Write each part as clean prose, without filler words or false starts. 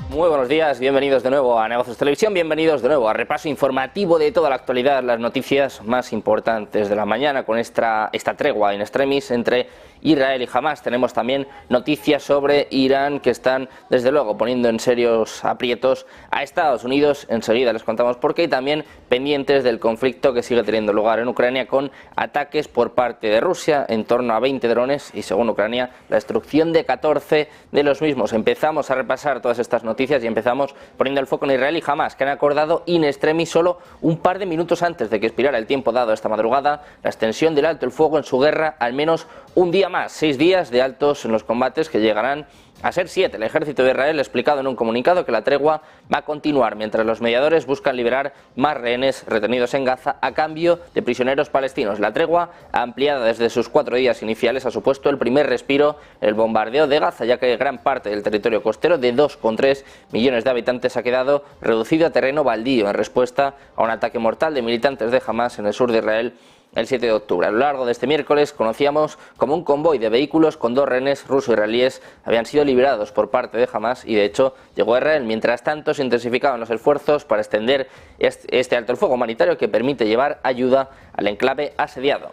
Muy buenos días, bienvenidos de nuevo a Negocios Televisión, bienvenidos de nuevo a repaso informativo de toda la actualidad, las noticias más importantes de la mañana con esta tregua in extremis entre Israel y Hamas. Tenemos también noticias sobre Irán que están desde luego poniendo en serios aprietos a Estados Unidos, enseguida les contamos por qué, y también pendientes del conflicto que sigue teniendo lugar en Ucrania con ataques por parte de Rusia, en torno a 20 drones y según Ucrania la destrucción de 14 de los mismos. Empezamos a repasar todas estas noticias y empezamos poniendo el foco en Israel y Hamas, que han acordado in extremis solo un par de minutos antes de que expirara el tiempo dado esta madrugada la extensión del alto el fuego en su guerra al menos un día más, 6 días de altos en los combates que llegarán a ser 7. El ejército de Israel ha explicado en un comunicado que la tregua va a continuar mientras los mediadores buscan liberar más rehenes retenidos en Gaza a cambio de prisioneros palestinos. La tregua, ampliada desde sus 4 días iniciales, ha supuesto el primer respiro en el bombardeo de Gaza, ya que gran parte del territorio costero de 2,3 millones de habitantes ha quedado reducido a terreno baldío en respuesta a un ataque mortal de militantes de Hamas en el sur de Israel el 7 de octubre. A lo largo de este miércoles conocíamos como un convoy de vehículos con 2 rehenes ruso-israelíes habían sido liberados por parte de Hamas y de hecho llegó a Israel. Mientras tanto se intensificaban los esfuerzos para extender este alto el fuego humanitario que permite llevar ayuda al enclave asediado.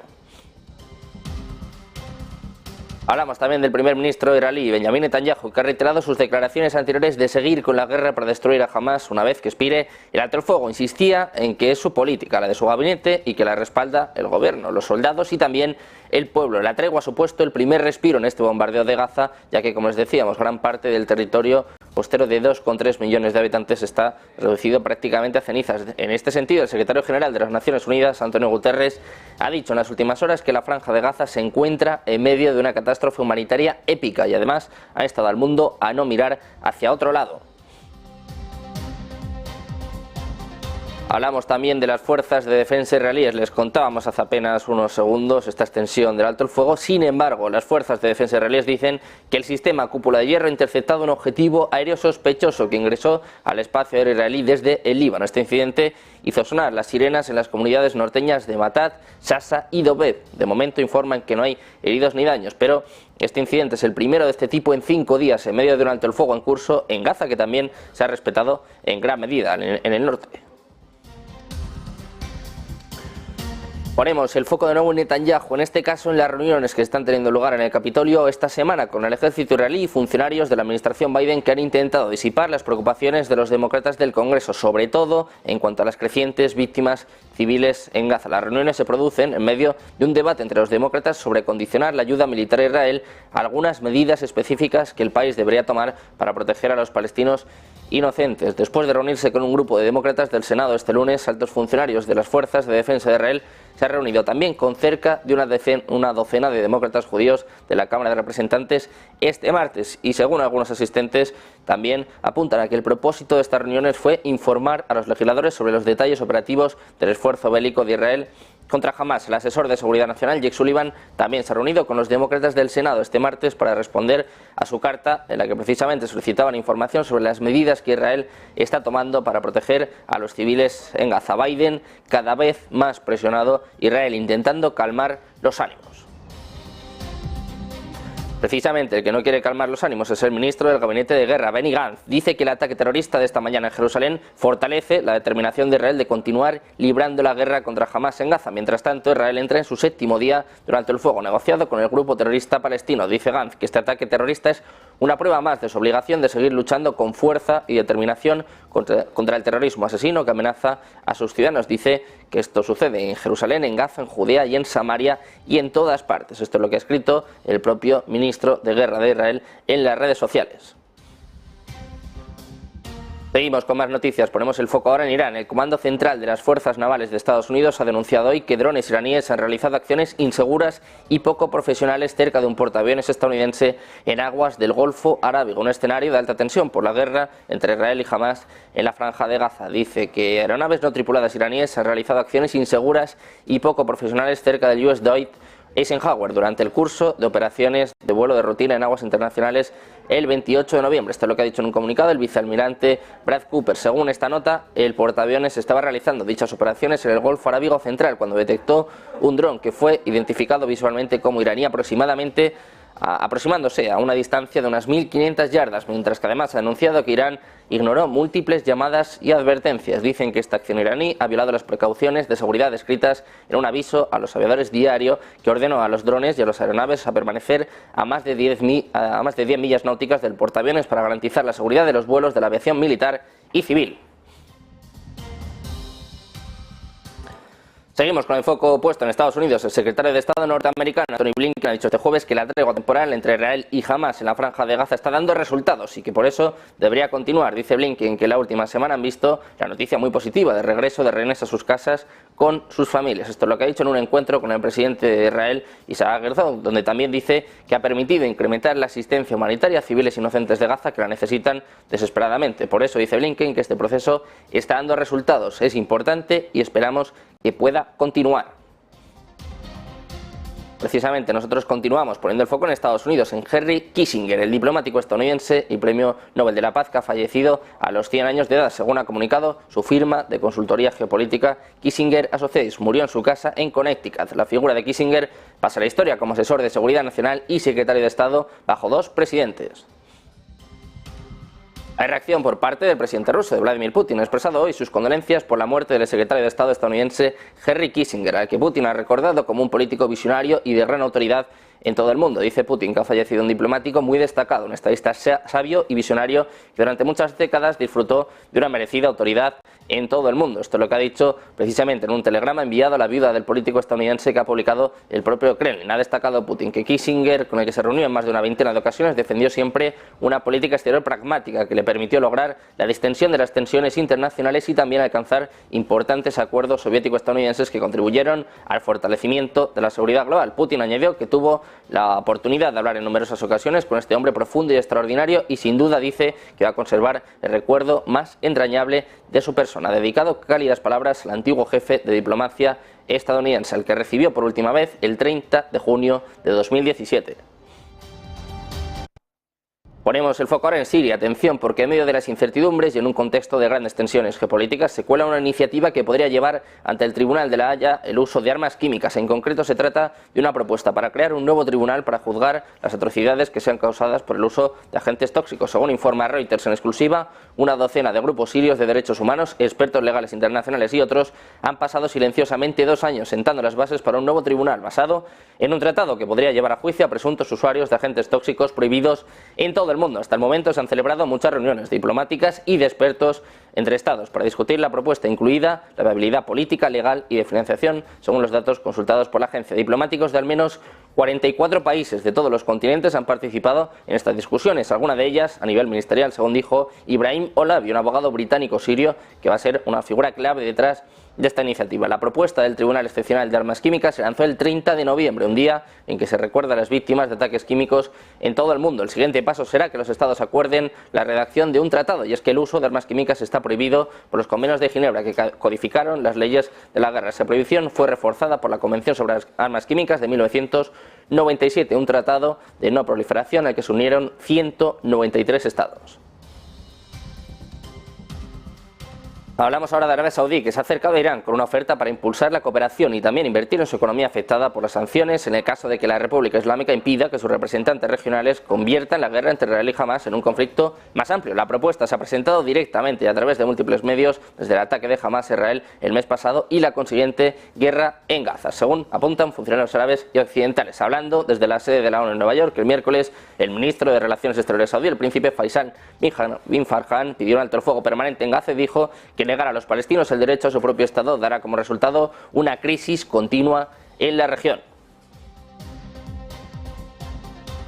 Hablamos también del primer ministro israelí Benjamin Netanyahu, que ha reiterado sus declaraciones anteriores de seguir con la guerra para destruir a Hamas una vez que expire el alto el fuego. Insistía en que es su política, la de su gabinete, y que la respalda el gobierno, los soldados y también el pueblo. La tregua ha supuesto el primer respiro en este bombardeo de Gaza, ya que, como les decíamos, gran parte del territorio costero de 2,3 millones de habitantes está reducido prácticamente a cenizas. En este sentido, el secretario general de las Naciones Unidas, Antonio Guterres, ha dicho en las últimas horas que la franja de Gaza se encuentra en medio de una catástrofe humanitaria épica y además ha instado al mundo a no mirar hacia otro lado. Hablamos también de las fuerzas de defensa israelíes. Les contábamos hace apenas unos segundos esta extensión del alto el fuego. Sin embargo, las fuerzas de defensa israelíes dicen que el sistema Cúpula de Hierro ha interceptado un objetivo aéreo sospechoso que ingresó al espacio aéreo israelí desde el Líbano. Este incidente hizo sonar las sirenas en las comunidades norteñas de Matat, Sasa y Dovet. De momento informan que no hay heridos ni daños, pero este incidente es el primero de este tipo en 5 días en medio de un alto el fuego en curso en Gaza, que también se ha respetado en gran medida en el norte. Ponemos el foco de nuevo en Netanyahu, en este caso en las reuniones que están teniendo lugar en el Capitolio esta semana con el ejército israelí y funcionarios de la administración Biden que han intentado disipar las preocupaciones de los demócratas del Congreso, sobre todo en cuanto a las crecientes víctimas civiles en Gaza. Las reuniones se producen en medio de un debate entre los demócratas sobre condicionar la ayuda militar a Israel a algunas medidas específicas que el país debería tomar para proteger a los palestinos inocentes. Después de reunirse con un grupo de demócratas del Senado este lunes, altos funcionarios de las fuerzas de defensa de Israel se han reunido también con cerca de una docena de demócratas judíos de la Cámara de Representantes este martes y según algunos asistentes también apuntan a que el propósito de estas reuniones fue informar a los legisladores sobre los detalles operativos del esfuerzo bélico de Israel contra Hamas. El asesor de Seguridad Nacional, Jake Sullivan, también se ha reunido con los demócratas del Senado este martes para responder a su carta en la que precisamente solicitaban información sobre las medidas que Israel está tomando para proteger a los civiles en Gaza. Biden cada vez más presionado, Israel intentando calmar los ánimos. Precisamente el que no quiere calmar los ánimos es el ministro del Gabinete de Guerra, Benny Gantz. Dice que el ataque terrorista de esta mañana en Jerusalén fortalece la determinación de Israel de continuar librando la guerra contra Hamas en Gaza. Mientras tanto, Israel entra en su 7º día durante el fuego negociado con el grupo terrorista palestino. Dice Gantz que este ataque terrorista es una prueba más de su obligación de seguir luchando con fuerza y determinación contra el terrorismo asesino que amenaza a sus ciudadanos. Dice que esto sucede en Jerusalén, en Gaza, en Judea y en Samaria y en todas partes. Esto es lo que ha escrito el propio ministro de Guerra de Israel en las redes sociales. Seguimos con más noticias, ponemos el foco ahora en Irán. El Comando Central de las Fuerzas Navales de Estados Unidos ha denunciado hoy que drones iraníes han realizado acciones inseguras y poco profesionales cerca de un portaaviones estadounidense en aguas del Golfo Arábigo, un escenario de alta tensión por la guerra entre Israel y Hamas en la franja de Gaza. Dice que aeronaves no tripuladas iraníes han realizado acciones inseguras y poco profesionales cerca del US Dwight Eisenhower durante el curso de operaciones de vuelo de rutina en aguas internacionales el 28 de noviembre. Esto es lo que ha dicho en un comunicado el vicealmirante Brad Cooper. Según esta nota, el portaaviones estaba realizando dichas operaciones en el Golfo Arábigo Central cuando detectó un dron que fue identificado visualmente como iraní aproximadamente aproximándose a una distancia de unas 1.500 yardas, mientras que además ha denunciado que Irán ignoró múltiples llamadas y advertencias. Dicen que esta acción iraní ha violado las precauciones de seguridad descritas en un aviso a los aviadores diario que ordenó a los drones y a las aeronaves a permanecer a más de 10 millas náuticas del portaaviones para garantizar la seguridad de los vuelos de la aviación militar y civil. Seguimos con el foco puesto en Estados Unidos. El secretario de Estado norteamericano, Antony Blinken, ha dicho este jueves que la tregua temporal entre Israel y Hamás en la franja de Gaza está dando resultados y que por eso debería continuar. Dice Blinken que la última semana han visto la noticia muy positiva de regreso de rehenes a sus casas con sus familias. Esto es lo que ha dicho en un encuentro con el presidente de Israel, Isaac Herzog, donde también dice que ha permitido incrementar la asistencia humanitaria a civiles inocentes de Gaza que la necesitan desesperadamente. Por eso dice Blinken que este proceso está dando resultados, es importante y esperamos que pueda continuar. Precisamente nosotros continuamos poniendo el foco en Estados Unidos, en Henry Kissinger, el diplomático estadounidense y premio Nobel de la Paz que ha fallecido a los 100 años de edad. Según ha comunicado su firma de consultoría geopolítica Kissinger Associates, murió en su casa en Connecticut. La figura de Kissinger pasa a la historia como asesor de seguridad nacional y secretario de Estado bajo dos presidentes. Hay reacción por parte del presidente ruso, de Vladimir Putin. Ha expresado hoy sus condolencias por la muerte del secretario de Estado estadounidense Henry Kissinger, al que Putin ha recordado como un político visionario y de gran autoridad en todo el mundo. Dice Putin que ha fallecido un diplomático muy destacado, un estadista sabio y visionario que durante muchas décadas disfrutó de una merecida autoridad en todo el mundo. Esto es lo que ha dicho precisamente en un telegrama enviado a la viuda del político estadounidense que ha publicado el propio Kremlin. Ha destacado Putin que Kissinger, con el que se reunió en más de una veintena de ocasiones, defendió siempre una política exterior pragmática que le permitió lograr la distensión de las tensiones internacionales y también alcanzar importantes acuerdos soviético-estadounidenses que contribuyeron al fortalecimiento de la seguridad global. Putin añadió que tuvo la oportunidad de hablar en numerosas ocasiones con este hombre profundo y extraordinario y sin duda dice que va a conservar el recuerdo más entrañable de su persona. Ha dedicado cálidas palabras al antiguo jefe de diplomacia estadounidense, al que recibió por última vez el 30 de junio de 2017. Ponemos el foco ahora en Siria. Atención, porque en medio de las incertidumbres y en un contexto de grandes tensiones geopolíticas se cuela una iniciativa que podría llevar ante el Tribunal de la Haya el uso de armas químicas. En concreto se trata de una propuesta para crear un nuevo tribunal para juzgar las atrocidades que sean causadas por el uso de agentes tóxicos. Según informa Reuters en exclusiva, una docena de grupos sirios de derechos humanos, expertos legales internacionales y otros han pasado silenciosamente 2 años sentando las bases para un nuevo tribunal basado en un tratado que podría llevar a juicio a presuntos usuarios de agentes tóxicos prohibidos en todo el mundo. Hasta el momento se han celebrado muchas reuniones diplomáticas y de expertos entre estados para discutir la propuesta, incluida la viabilidad política, legal y de financiación, según los datos consultados por la agencia. Diplomáticos de al menos 44 países de todos los continentes han participado en estas discusiones, algunas de ellas a nivel ministerial, según dijo Ibrahim Olavi, un abogado británico-sirio que va a ser una figura clave detrás de esta iniciativa. La propuesta del Tribunal Excepcional de Armas Químicas se lanzó el 30 de noviembre, un día en que se recuerda a las víctimas de ataques químicos en todo el mundo. El siguiente paso será que los estados acuerden la redacción de un tratado, y es que el uso de armas químicas está prohibido por los convenios de Ginebra que codificaron las leyes de la guerra. Esa prohibición fue reforzada por la Convención sobre las Armas Químicas de 1997, un tratado de no proliferación al que se unieron 193 estados. Hablamos ahora de Arabia Saudí, que se ha acercado a Irán con una oferta para impulsar la cooperación y también invertir en su economía afectada por las sanciones en el caso de que la República Islámica impida que sus representantes regionales conviertan la guerra entre Israel y Hamás en un conflicto más amplio. La propuesta se ha presentado directamente y a través de múltiples medios desde el ataque de Hamás a Israel el mes pasado y la consiguiente guerra en Gaza, según apuntan funcionarios árabes y occidentales. Hablando desde la sede de la ONU en Nueva York, el miércoles el ministro de Relaciones Exteriores saudí, el príncipe Faisal bin Farhan, pidió un alto el fuego permanente en Gaza y dijo que negar a los palestinos el derecho a su propio Estado dará como resultado una crisis continua en la región.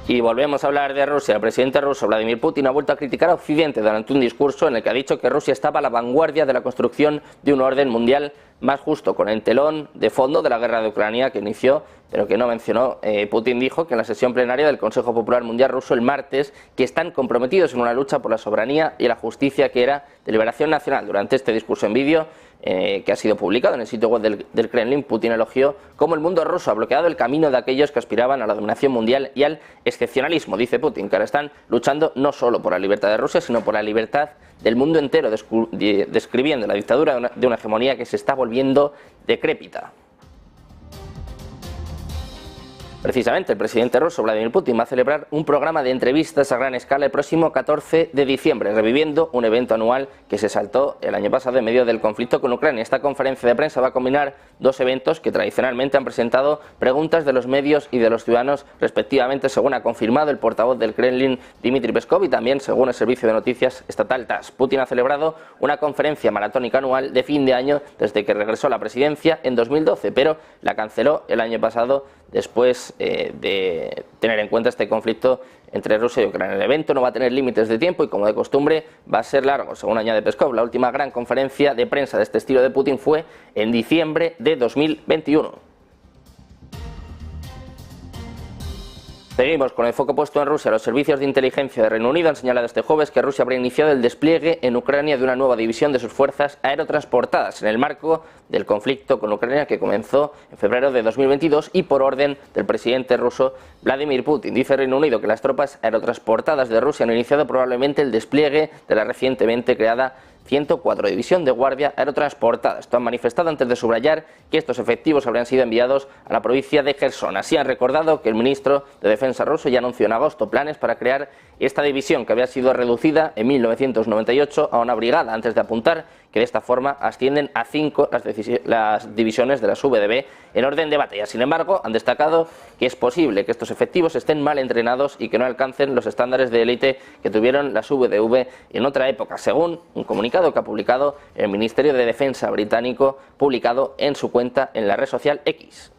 Y volvemos a hablar de Rusia. El presidente ruso Vladimir Putin ha vuelto a criticar a Occidente durante un discurso en el que ha dicho que Rusia estaba a la vanguardia de la construcción de un orden mundial más justo, con el telón de fondo de la guerra de Ucrania que inició, pero que no mencionó. Putin dijo que en la sesión plenaria del Consejo Popular Mundial ruso el martes que están comprometidos en una lucha por la soberanía y la justicia que era de liberación nacional. Durante este discurso en vídeo que ha sido publicado en el sitio web del Kremlin, Putin elogió cómo el mundo ruso ha bloqueado el camino de aquellos que aspiraban a la dominación mundial y al excepcionalismo. Dice Putin que ahora están luchando no solo por la libertad de Rusia, sino por la libertad del mundo entero, describiendo la dictadura de una hegemonía que se está volviendo decrépita. Precisamente, el presidente ruso Vladimir Putin va a celebrar un programa de entrevistas a gran escala el próximo 14 de diciembre, reviviendo un evento anual que se saltó el año pasado en medio del conflicto con Ucrania. Esta conferencia de prensa va a combinar dos eventos que tradicionalmente han presentado preguntas de los medios y de los ciudadanos respectivamente, según ha confirmado el portavoz del Kremlin, Dmitry Peskov, y también según el servicio de noticias estatal TASS. Putin ha celebrado una conferencia maratónica anual de fin de año desde que regresó a la presidencia en 2012, pero la canceló el año pasado después de tener en cuenta este conflicto entre Rusia y Ucrania. El evento no va a tener límites de tiempo y, como de costumbre, va a ser largo, según añade Peskov. La última gran conferencia de prensa de este estilo de Putin fue en diciembre de 2021. Seguimos con el foco puesto en Rusia. Los servicios de inteligencia de Reino Unido han señalado este jueves que Rusia habría iniciado el despliegue en Ucrania de una nueva división de sus fuerzas aerotransportadas en el marco del conflicto con Ucrania que comenzó en febrero de 2022 y por orden del presidente ruso Vladimir Putin. Dice Reino Unido que las tropas aerotransportadas de Rusia han iniciado probablemente el despliegue de la recientemente creada 104 División de Guardia Aerotransportada. Esto han manifestado antes de subrayar que estos efectivos habrían sido enviados a la provincia de Gerson. Así han recordado que el ministro de Defensa ruso ya anunció en agosto planes para crear esta división, que había sido reducida en 1998 a una brigada, antes de apuntar que de esta forma ascienden a 5 las divisiones de las VDB en orden de batalla. Sin embargo, han destacado que es posible que estos efectivos estén mal entrenados y que no alcancen los estándares de élite que tuvieron las VDV en otra época, según un comunicado que ha publicado el Ministerio de Defensa británico, publicado en su cuenta en la red social X.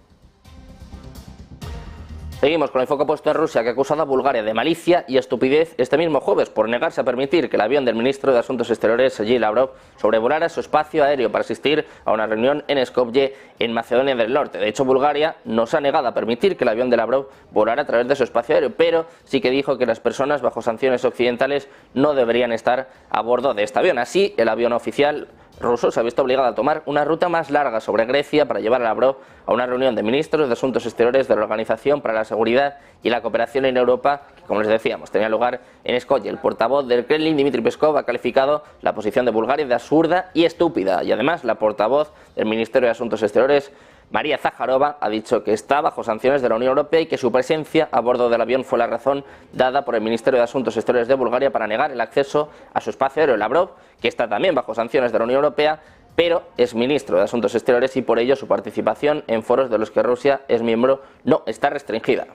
Seguimos con el foco puesto en Rusia, que ha acusado a Bulgaria de malicia y estupidez este mismo jueves por negarse a permitir que el avión del ministro de Asuntos Exteriores, Sergei Lavrov, sobrevolara su espacio aéreo para asistir a una reunión en Skopje, en Macedonia del Norte. De hecho, Bulgaria no se ha negado a permitir que el avión de Lavrov volara a través de su espacio aéreo, pero sí que dijo que las personas bajo sanciones occidentales no deberían estar a bordo de este avión. Así, el avión oficial ruso se ha visto obligado a tomar una ruta más larga sobre Grecia para llevar a Lavrov a una reunión de ministros de Asuntos Exteriores de la Organización para la Seguridad y la Cooperación en Europa, que, como les decíamos, tenía lugar en Skopje. El portavoz del Kremlin, Dmitry Peskov, ha calificado la posición de Bulgaria de absurda y estúpida, y además la portavoz del Ministerio de Asuntos Exteriores, María Zaharova, ha dicho que está bajo sanciones de la Unión Europea y que su presencia a bordo del avión fue la razón dada por el Ministerio de Asuntos Exteriores de Bulgaria para negar el acceso a su espacio aéreo. Lavrov, que está también bajo sanciones de la Unión Europea, pero es ministro de Asuntos Exteriores y por ello su participación en foros de los que Rusia es miembro no está restringida.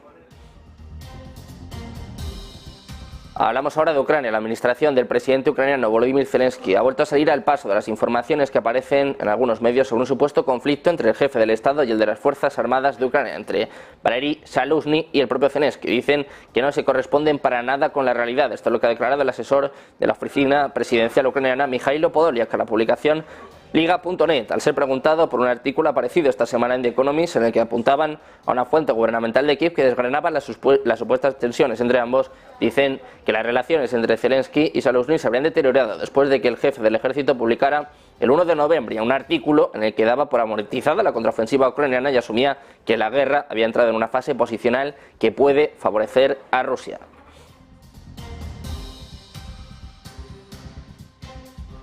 Hablamos ahora de Ucrania. La administración del presidente ucraniano Volodymyr Zelensky ha vuelto a salir al paso de las informaciones que aparecen en algunos medios sobre un supuesto conflicto entre el jefe del Estado y el de las Fuerzas Armadas de Ucrania, entre Valery Zaluzhny y el propio Zelensky. Dicen que no se corresponden para nada con la realidad. Esto es lo que ha declarado el asesor de la oficina presidencial ucraniana, Mikhailo Podolyak, a la publicación Liga.net, al ser preguntado por un artículo aparecido esta semana en The Economist, en el que apuntaban a una fuente gubernamental de Kiev que desgranaba las supuestas tensiones entre ambos. Dicen que las relaciones entre Zelensky y Zaluzhny se habrían deteriorado después de que el jefe del ejército publicara el 1 de noviembre un artículo en el que daba por amortizada la contraofensiva ucraniana y asumía que la guerra había entrado en una fase posicional que puede favorecer a Rusia.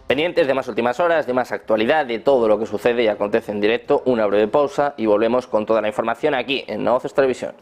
Pendientes de más últimas horas, de más actualidad, de todo lo que sucede y acontece en directo, una breve pausa y volvemos con toda la información aquí en No Voces Televisión.